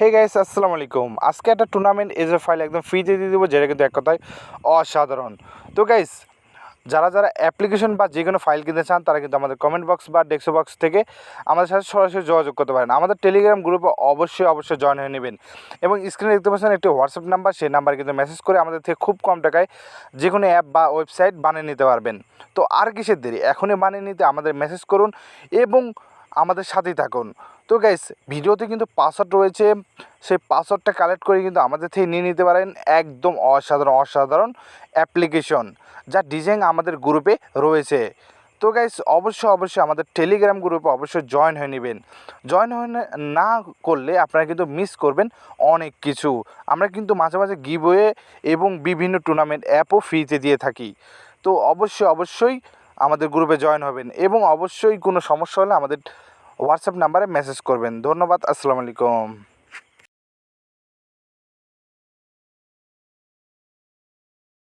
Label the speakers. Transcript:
Speaker 1: Hey guys, আসসালামু আলাইকুম। আজকে একটা টুর্নামেন্ট এজে ফাইল একদম ফ্রিতে দিয়ে দেবো, যেটা কিন্তু এক কথায় অসাধারণ। তো গাইস, যারা যারা অ্যাপ্লিকেশন বা যে কোনো ফাইল কিনতে চান তারা কিন্তু আমাদের কমেন্ট বক্স বা ডেস্ক বক্স থেকে আমাদের সাথে সরাসরি যোগাযোগ করতে পারেন। আমাদের টেলিগ্রাম গ্রুপে অবশ্যই জয়েন হয়ে নেবেন এবং স্ক্রিনে দেখতে পাচ্ছেন একটি হোয়াটসঅ্যাপ নাম্বার, সেই নাম্বারে কিন্তু মেসেজ করে আমাদের থেকে খুব কম টাকায় যে কোনো অ্যাপ বা ওয়েবসাইট বানিয়ে নিতে পারবেন। তো আর কিসের দেরি, এখনই বানিয়ে নিতে আমাদের মেসেজ করুন এবং আমাদের সাথেই থাকুন। তো গাইস, ভিডিওতে কিন্তু পাসওয়ার্ড রয়েছে, সেই পাসওয়ার্ডটা কালেক্ট করে কিন্তু আমাদের থেকে নিয়ে নিতে পারেন একদম অসাধারণ অ্যাপ্লিকেশন, যার ডিজাইন আমাদের গ্রুপে রয়েছে। তো গাইস, অবশ্যই আমাদের টেলিগ্রাম গ্রুপে অবশ্যই জয়েন হয়ে নেবেন। জয়েন হয়ে না করলে আপনারা কিন্তু মিস করবেন অনেক কিছু। আমরা কিন্তু মাঝে মাঝে গিভওয়ে এবং বিভিন্ন টুর্নামেন্ট অ্যাপও ফ্রিতে দিয়ে থাকি। তো অবশ্যই আমাদের গ্রুপে জয়েন হবেন এবং অবশ্যই কোনো সমস্যা হলে আমাদের হোয়াটসঅ্যাপ নাম্বারে মেসেজ করবেন। ধন্যবাদ, আসসালামু আলাইকুম।